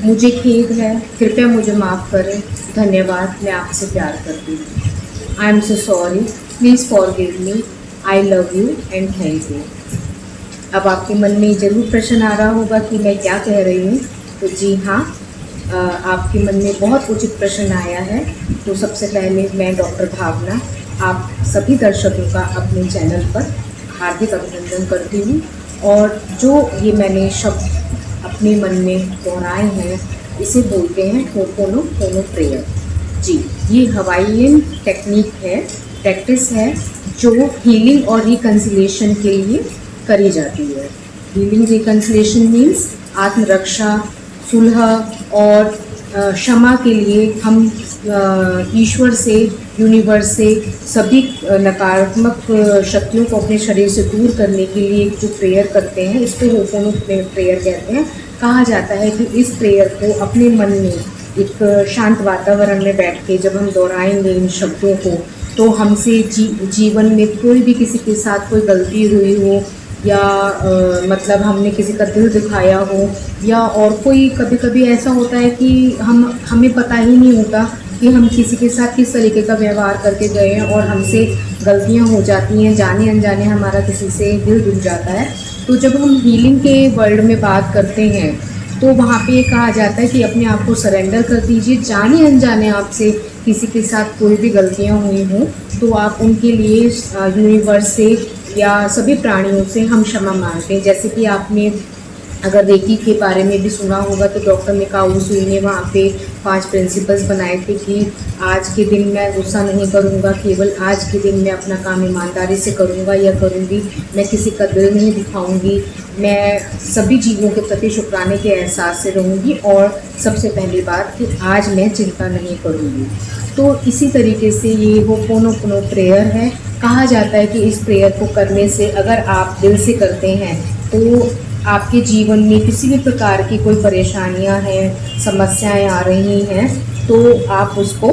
मुझे खेद है, कृपया मुझे माफ़ करें, धन्यवाद, मैं आपसे प्यार करती हूँ। I am so sorry, please forgive me, I love you and thank you. अब आपके मन में ज़रूर प्रश्न आ रहा होगा कि मैं क्या कह रही हूँ। तो जी हाँ, आपके मन में बहुत उचित प्रश्न आया है। तो सबसे पहले मैं डॉक्टर भावना आप सभी दर्शकों का अपने चैनल पर हार्दिक अभिनंदन करती हूँ। और जो ये मैंने शब्द अपने मन में दोहराए हैं, इसे बोलते हैं होपोनोपोनो प्रेयर। जी, ये हवाईयन टेक्निक है, प्रैक्टिस है, जो हीलिंग और रिकन्सिलेशन के लिए करी जाती है। हीलिंग रिकन्सिलेशन मीन्स आत्मरक्षा, सुलह और क्षमा के लिए हम ईश्वर से, यूनिवर्स से सभी नकारात्मक शक्तियों को अपने शरीर से दूर करने के लिए जो प्रेयर करते हैं, इसको होपोनो प्रेयर कहते हैं। कहा जाता है कि इस प्रेयर को अपने मन में एक शांत वातावरण में बैठ के जब हम दोहराएंगे इन शब्दों को, तो हमसे जीवन में कोई भी किसी के साथ कोई गलती हुई हो या मतलब हमने किसी का दिल दुखाया हो, या और कोई कभी कभी ऐसा होता है कि हमें पता ही नहीं होता कि हम किसी के साथ किस तरीके का व्यवहार करके गए हैं और हमसे गलतियां हो जाती हैं, जाने अनजाने हमारा किसी से दिल दुख जाता है। तो जब हम हीलिंग के वर्ल्ड में बात करते हैं तो वहाँ पे ये कहा जाता है कि अपने आप को सरेंडर कर दीजिए। जाने अनजाने आपसे किसी के साथ कोई भी गलतियाँ हुई हों तो आप उनके लिए यूनिवर्स से या सभी प्राणियों से हम क्षमा मांगते हैं। जैसे कि आपने अगर रेकी के बारे में भी सुना होगा तो डॉक्टर मिकाऊ सुई ने वहाँ पे 5 प्रिंसिपल्स बनाए थे कि आज के दिन मैं गुस्सा नहीं करूँगा, केवल आज के दिन मैं अपना काम ईमानदारी से करूँगा या करूँगी, मैं किसी का दिल नहीं दिखाऊँगी, मैं सभी जीवों के प्रति शुक्राने के एहसास से रहूँगी, और सबसे पहली बात कि आज मैं चिंता नहीं करूँगी। तो इसी तरीके से ये होपोनोपोनो प्रेयर है। कहा जाता है कि इस प्रेयर को करने से अगर आप दिल से करते हैं तो आपके जीवन में किसी भी प्रकार की कोई परेशानियां हैं, समस्याएं आ रही हैं, तो आप उसको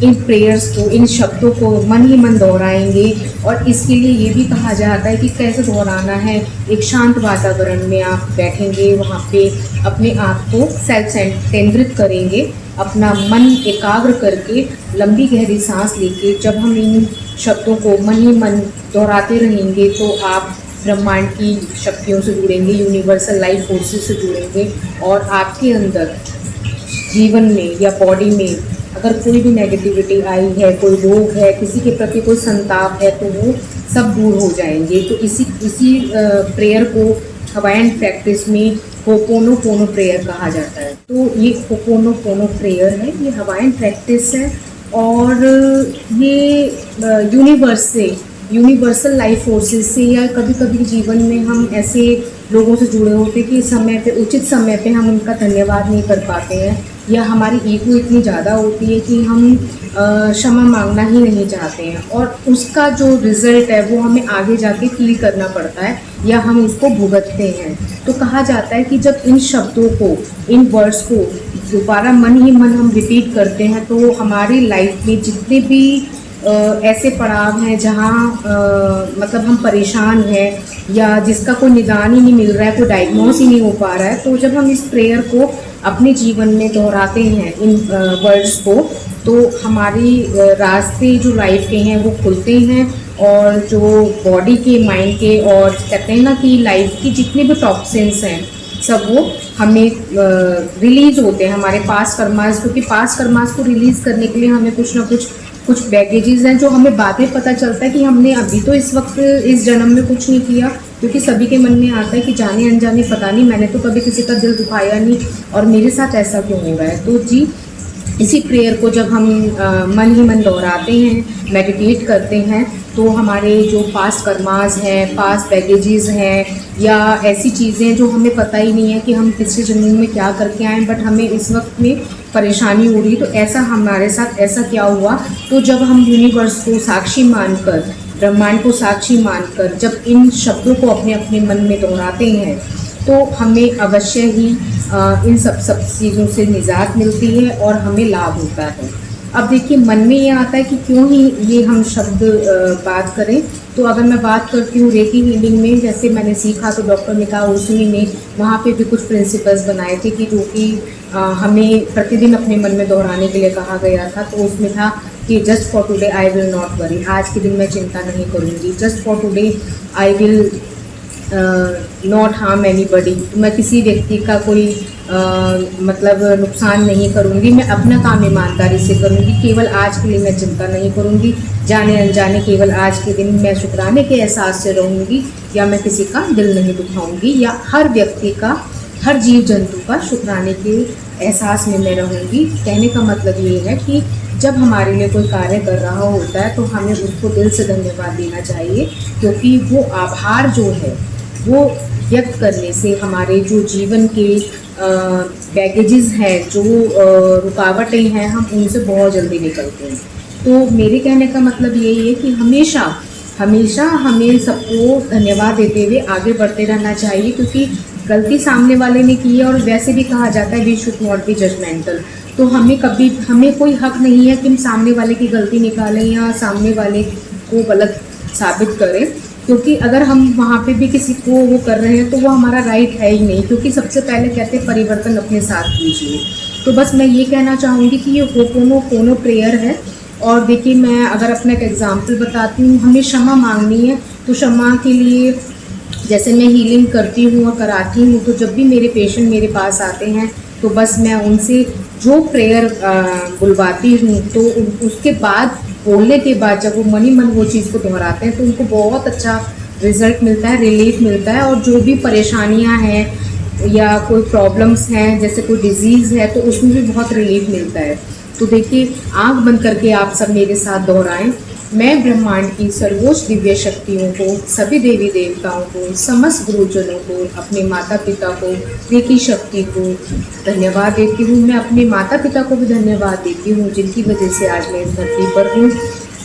इन प्रेयर्स को, इन शब्दों को मन ही मन दोहराएंगे। और इसके लिए ये भी कहा जाता है कि कैसे दोहराना है। एक शांत वातावरण में आप बैठेंगे, वहाँ पे अपने आप को सेल्फ केंद्रित करेंगे, अपना मन एकाग्र करके लंबी गहरी सांस लेके जब हम इन शब्दों को मन ही मन दोहराते रहेंगे तो आप ब्रह्मांड की शक्तियों से जुड़ेंगे, यूनिवर्सल लाइफ फोर्सेस से जुड़ेंगे, और आपके अंदर जीवन में या बॉडी में अगर कोई भी नेगेटिविटी आई है, कोई रोग है, किसी के प्रति कोई संताप है, तो वो सब दूर हो जाएंगे। तो इसी प्रेयर को हवाईयन प्रैक्टिस में होपोनोपोनो प्रेयर कहा जाता है। तो ये होपोनोपोनो प्रेयर है, ये हवाईयन प्रैक्टिस है, और ये यूनिवर्सल लाइफ फोर्सेस से, या कभी कभी जीवन में हम ऐसे लोगों से जुड़े होते हैं कि समय पे, उचित समय पे हम उनका धन्यवाद नहीं कर पाते हैं, या हमारी ईगो इतनी ज़्यादा होती है कि हम क्षमा मांगना ही नहीं चाहते हैं, और उसका जो रिज़ल्ट है वो हमें आगे जाके फील करना पड़ता है या हम उसको भुगतते हैं। तो कहा जाता है कि जब इन शब्दों को, इन वर्ड्स को दोबारा मन ही मन हम रिपीट करते हैं तो हमारी लाइफ में जितने भी ऐसे पड़ाव हैं जहाँ मतलब हम परेशान हैं या जिसका कोई निदान ही नहीं मिल रहा है, कोई डायग्नोस ही नहीं हो पा रहा है, तो जब हम इस प्रेयर को अपने जीवन में दोहराते हैं, इन वर्ड्स को, तो हमारी रास्ते जो लाइफ के हैं वो खुलते हैं, और जो बॉडी के, माइंड के, और कहते हैं ना कि लाइफ की जितने भी टॉक्सिन्स हैं सब वो हमें रिलीज़ होते हैं, हमारे पास्ट कर्मास, क्योंकि पास्ट कर्मास को रिलीज़ करने के लिए हमें कुछ ना कुछ बैगेजेस हैं जो हमें बाद में पता चलता है कि हमने अभी तो इस वक्त इस जन्म में कुछ नहीं किया, क्योंकि सभी के मन में आता है कि जाने अनजाने पता नहीं, मैंने तो कभी किसी का दिल दुखाया नहीं और मेरे साथ ऐसा क्यों हो रहा है। तो जी, इसी प्रेयर को जब हम मन ही मन दोहराते हैं, मेडिटेट करते हैं, तो हमारे जो पास्ट कर्मास हैं, पास्ट बैगेजेस हैं, या ऐसी चीज़ें जो हमें पता ही नहीं है कि हम पिछले जन्म में क्या करके आए, बट हमें इस वक्त में परेशानी हो रही, तो ऐसा हमारे साथ ऐसा क्या हुआ। तो जब हम यूनिवर्स को साक्षी मानकर, ब्रह्मांड को साक्षी मानकर जब इन शब्दों को अपने अपने मन में दोहराते हैं तो हमें अवश्य ही इन सब चीज़ों से निजात मिलती है और हमें लाभ होता है। अब देखिए, मन में ये आता है कि क्यों ही ये हम शब्द बात करें, तो अगर मैं बात करती हूँ रेकी हीलिंग में, जैसे मैंने सीखा तो डॉक्टर ने कहा, उसी ने वहाँ पे भी कुछ प्रिंसिपल्स बनाए थे कि जो कि हमें प्रतिदिन अपने मन में दोहराने के लिए कहा गया था। तो उसमें था कि just for today I will not worry, आज के दिन मैं चिंता नहीं करूँगी। Just for today I will not harm anybody, मैं किसी व्यक्ति का कोई मतलब नुकसान नहीं करूँगी, मैं अपना काम ईमानदारी से करूँगी, केवल आज के लिए मैं चिंता नहीं करूँगी, जाने अनजाने केवल आज के दिन मैं शुक्राने के एहसास से रहूँगी, या मैं किसी का दिल नहीं दुखाऊँगी, या हर व्यक्ति का, हर जीव जंतु का शुक्राने के एहसास में मैं रहूँगी। कहने का मतलब ये है कि जब हमारे लिए कोई कार्य कर रहा होता है तो हमें उसको दिल से धन्यवाद देना चाहिए, क्योंकि वो आभार जो है वो व्यक्त करने से हमारे जो जीवन के बैगेजेस हैं, जो रुकावटें हैं, हम उनसे बहुत जल्दी निकलते हैं। तो मेरे कहने का मतलब यही है कि हमेशा हमेशा हमें सबको धन्यवाद देते हुए आगे बढ़ते रहना चाहिए, क्योंकि गलती सामने वाले ने की है, और वैसे भी कहा जाता है we should not be judgmental. तो हमें कोई हक नहीं है कि हम सामने वाले की गलती निकालें या सामने वाले को गलत साबित करें, क्योंकि अगर हम वहाँ पे भी किसी को वो कर रहे हैं तो वो हमारा राइट है ही नहीं, क्योंकि सबसे पहले कहते हैं परिवर्तन अपने साथ कीजिए। तो बस मैं ये कहना चाहूँगी कि ये होपोनोपोनो प्रेयर है। और देखिए, मैं अगर अपना एक एग्जाम्पल बताती हूँ, हमें क्षमा मांगनी है। तो क्षमा के लिए जैसे मैं हीलिंग करती हूँ और कराती हूँ, तो जब भी मेरे पेशेंट मेरे पास आते हैं तो बस मैं उनसे जो प्रेयर बुलवाती हूँ, तो उसके बाद बोलने के बाद जब वो मन ही मन वो चीज़ को दोहराते हैं तो उनको बहुत अच्छा रिजल्ट मिलता है, रिलीफ मिलता है। और जो भी परेशानियाँ हैं या कोई प्रॉब्लम्स हैं, जैसे कोई डिजीज़ है, तो उसमें भी बहुत रिलीफ मिलता है। तो देखिए, आँख बंद करके आप सब मेरे साथ दोहराएं, मैं ब्रह्मांड की सर्वोच्च दिव्य शक्तियों को, सभी देवी देवताओं को, समस्त गुरुजनों को, अपने माता पिता को, रेकी शक्ति को धन्यवाद देती हूँ। मैं अपने माता पिता को भी धन्यवाद देती हूँ, जिनकी वजह से आज मैं इस धरती पर हूँ।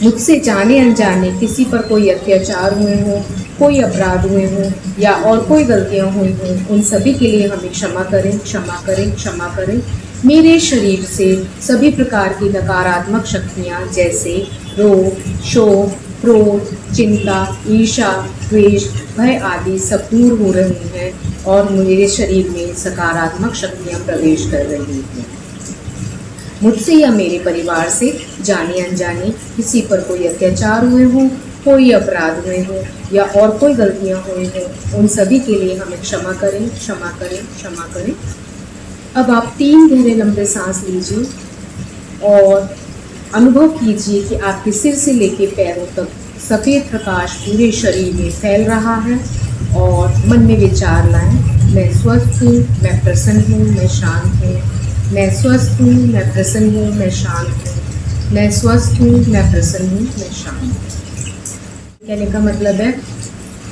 मुझसे जाने अनजाने किसी पर कोई अत्याचार हुए हों, कोई अपराध हुए हों या और कोई गलतियाँ हुई हों, उन सभी के लिए हमें क्षमा करें, क्षमा करें, क्षमा करें। मेरे शरीर से सभी प्रकार की नकारात्मक शक्तियाँ जैसे रोग, शोक, क्रोध, चिंता, ईर्ष्या, द्वेष, भय आदि सब दूर हो रही हैं और मेरे शरीर में सकारात्मक शक्तियाँ प्रवेश कर रही हैं। मुझसे या मेरे परिवार से जाने अनजाने किसी पर कोई अत्याचार हुए हों, कोई अपराध हुए हों या और कोई गलतियाँ हुई हों, उन सभी के लिए हमें क्षमा करें, क्षमा करें, क्षमा करें। अब आप 3 गहरे लंबे सांस लीजिए और अनुभव कीजिए कि आपके सिर से लेकर पैरों तक सफ़ेद प्रकाश पूरे शरीर में फैल रहा है। और मन में विचार लाएं, मैं स्वस्थ हूँ, मैं प्रसन्न हूँ, मैं शांत हूँ। मैं स्वस्थ हूँ, मैं प्रसन्न हूँ, मैं शांत हूँ। मैं स्वस्थ हूँ, मैं प्रसन्न हूँ, मैं शांत हूँ। कहने का मतलब है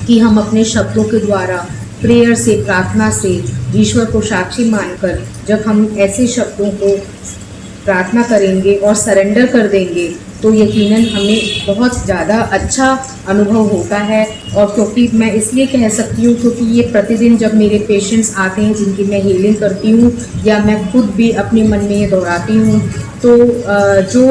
कि हम अपने शब्दों के द्वारा, प्रेयर से, प्रार्थना से ईश्वर को साक्षी मानकर जब हम ऐसे शब्दों को प्रार्थना करेंगे और सरेंडर कर देंगे तो यकीनन हमें बहुत ज़्यादा अच्छा अनुभव होता है। और क्योंकि मैं इसलिए कह सकती हूँ क्योंकि ये प्रतिदिन जब मेरे पेशेंट्स आते हैं जिनकी मैं हीलिंग करती हूँ या मैं खुद भी अपने मन में ये दोहराती हूँ, तो जो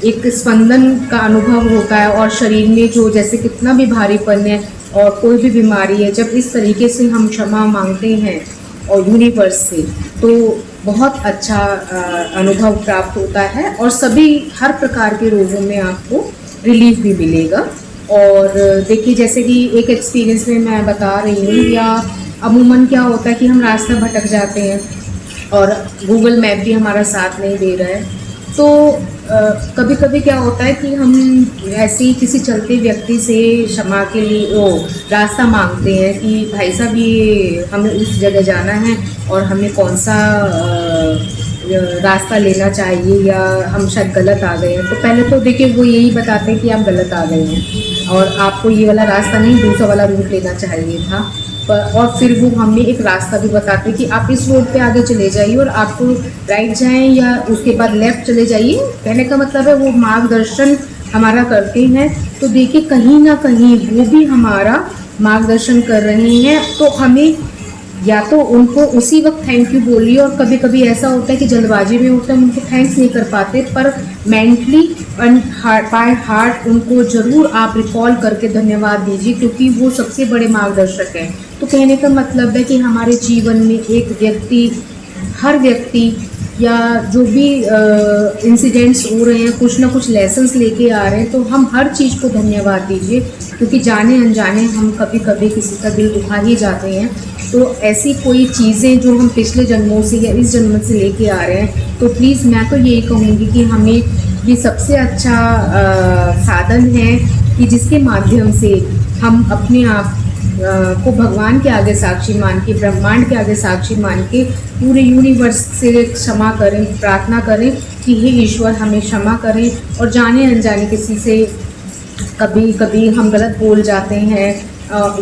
एक स्पंदन का अनुभव होता है और शरीर में जो जैसे कितना भी भारीपन है और कोई भी बीमारी है, जब इस तरीके से हम क्षमा मांगते हैं और यूनिवर्स से, तो बहुत अच्छा अनुभव प्राप्त होता है और सभी हर प्रकार के रोगों में आपको रिलीफ भी मिलेगा। और देखिए, जैसे कि एक एक्सपीरियंस में मैं बता रही हूँ, या अमूमन क्या होता है कि हम रास्ता भटक जाते हैं और गूगल मैप भी हमारा साथ नहीं दे रहा है, तो कभी कभी क्या होता है कि हम ऐसे ही किसी चलते व्यक्ति से क्षमा के लिए वो रास्ता मांगते हैं कि भाई साहब ये हमें उस जगह जाना है और हमें कौन सा रास्ता लेना चाहिए या हम शायद गलत आ गए हैं। तो पहले तो देखिए वो यही बताते हैं कि आप गलत आ गए हैं और आपको ये वाला रास्ता नहीं, दूसरा वाला रूट लेना चाहिए था। और फिर वो हमें एक रास्ता भी बताते हैं कि आप इस रोड पे आगे चले जाइए और आपको राइट जाएं या उसके बाद लेफ़्ट चले जाइए। कहने का मतलब है वो मार्गदर्शन हमारा करते हैं। तो देखिए, कहीं ना कहीं वो भी हमारा मार्गदर्शन कर रहे हैं। तो हमें या तो उनको उसी वक्त थैंक यू बोलिए, और कभी कभी ऐसा होता है कि जल्दबाजी में होता है, उनको थैंक्स नहीं कर पाते, पर मेंटली एंड बाय हार्ट उनको ज़रूर आप रिकॉल करके धन्यवाद दीजिए, क्योंकि वो सबसे बड़े मार्गदर्शक हैं। तो कहने का मतलब है कि हमारे जीवन में एक व्यक्ति, हर व्यक्ति या जो भी इंसिडेंट्स हो रहे हैं, कुछ ना कुछ लेसन्स लेके आ रहे हैं, तो हम हर चीज़ को धन्यवाद दीजिए, क्योंकि जाने अनजाने हम कभी कभी किसी का दिल दुखा ही जाते हैं। तो ऐसी कोई चीज़ें जो हम पिछले जन्मों से या इस जन्म से लेके आ रहे हैं, तो प्लीज़ मैं तो यही कहूँगी कि हमें ये सबसे अच्छा साधन है कि जिसके माध्यम से हम अपने आप को भगवान के आगे साक्षी मान के, ब्रह्मांड के आगे साक्षी मान के, पूरे यूनिवर्स से क्षमा करें, प्रार्थना करें कि हे ईश्वर हमें क्षमा करें। और जाने अनजाने किसी से कभी कभी हम गलत बोल जाते हैं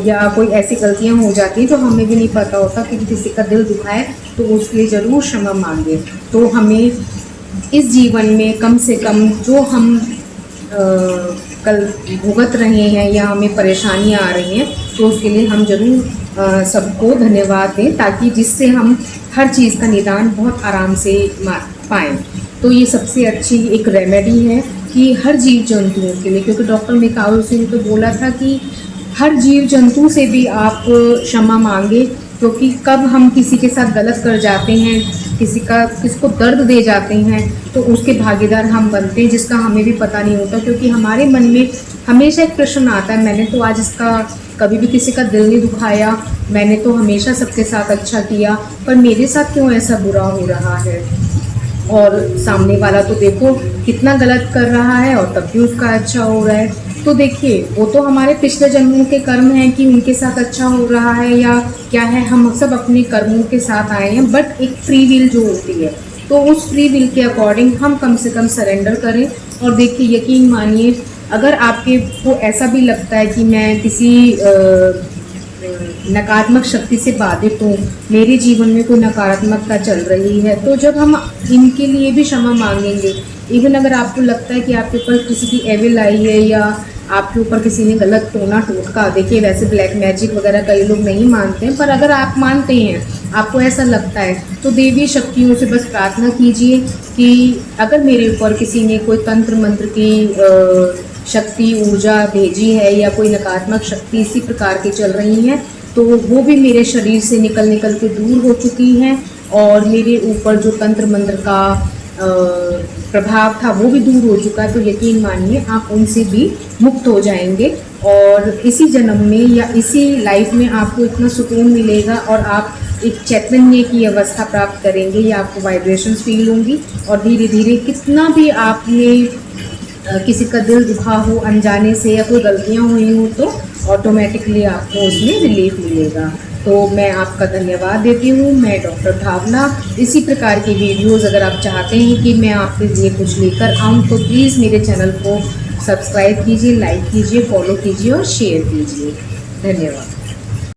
या कोई ऐसी गलतियां हो जाती हैं जो हमें भी नहीं पता होता कि किसी का दिल दुखाए, तो उसके लिए ज़रूर क्षमा मांगे। तो हमें इस जीवन में कम से कम जो हम कल भुगत रहे हैं या हमें परेशानियां आ रही हैं, तो उसके लिए हम ज़रूर सबको धन्यवाद दें, ताकि जिससे हम हर चीज़ का निदान बहुत आराम से पाएँ। तो ये सबसे अच्छी एक रेमेडी है कि हर जीव जंतुओं के लिए, क्योंकि डॉक्टर मैकाउ ने तो बोला था कि हर जीव जंतु से भी आप क्षमा मांगे, क्योंकि कब हम किसी के साथ गलत कर जाते हैं, किसको दर्द दे जाते हैं, तो उसके भागीदार हम बनते हैं, जिसका हमें भी पता नहीं होता। क्योंकि हमारे मन में हमेशा एक प्रश्न आता है, मैंने तो आज इसका कभी भी किसी का दिल नहीं दुखाया, मैंने तो हमेशा सबके साथ अच्छा किया, पर मेरे साथ क्यों ऐसा बुरा हो रहा है। और सामने वाला तो देखो कितना गलत कर रहा है और तब भी उसका अच्छा हो रहा है। तो देखिए, वो तो हमारे पिछले जन्मों के कर्म हैं कि उनके साथ अच्छा हो रहा है या क्या है, हम सब अपने कर्मों के साथ आए हैं। बट एक फ्री विल जो होती है, तो उस फ्री विल के अकॉर्डिंग हम कम से कम सरेंडर करें। और देखिए, यकीन मानिए, अगर आपके को ऐसा भी लगता है कि मैं किसी नकारात्मक शक्ति से बाधित हूँ, मेरे जीवन में कोई नकारात्मकता चल रही है, तो जब हम इनके लिए भी क्षमा मांगेंगे, इवन अगर आपको लगता है कि आपके ऊपर किसी की एविल आई है या आपके ऊपर किसी ने गलत टोना टोटका, देखिए वैसे ब्लैक मैजिक वगैरह कई लोग नहीं मानते हैं, पर अगर आप मानते हैं, आपको ऐसा लगता है, तो देवी शक्तियों से बस प्रार्थना कीजिए कि अगर मेरे ऊपर किसी ने कोई तंत्र मंत्र की शक्ति, ऊर्जा भेजी है या कोई नकारात्मक शक्ति इसी प्रकार की चल रही हैं, तो वो भी मेरे शरीर से निकल के दूर हो चुकी हैं, और मेरे ऊपर जो तंत्र मंत्र का प्रभाव था वो भी दूर हो चुका है। तो यकीन मानिए, आप उनसे भी मुक्त हो जाएंगे, और इसी जन्म में या इसी लाइफ में आपको इतना सुकून मिलेगा, और आप एक चैतन्य की अवस्था प्राप्त करेंगे, या आपको वाइब्रेशंस फील होंगी, और धीरे धीरे कितना भी आपने किसी का दिल दुखा हो अनजाने से या कोई गलतियाँ हुई हो, तो ऑटोमेटिकली आपको उसमें रिलीफ मिलेगा। तो मैं आपका धन्यवाद देती हूँ। मैं डॉक्टर भावना। इसी प्रकार की वीडियोज़ अगर आप चाहते हैं कि मैं आपके लिए कुछ लेकर आऊँ, तो प्लीज़ मेरे चैनल को सब्सक्राइब कीजिए, लाइक कीजिए, फॉलो कीजिए और शेयर कीजिए। धन्यवाद।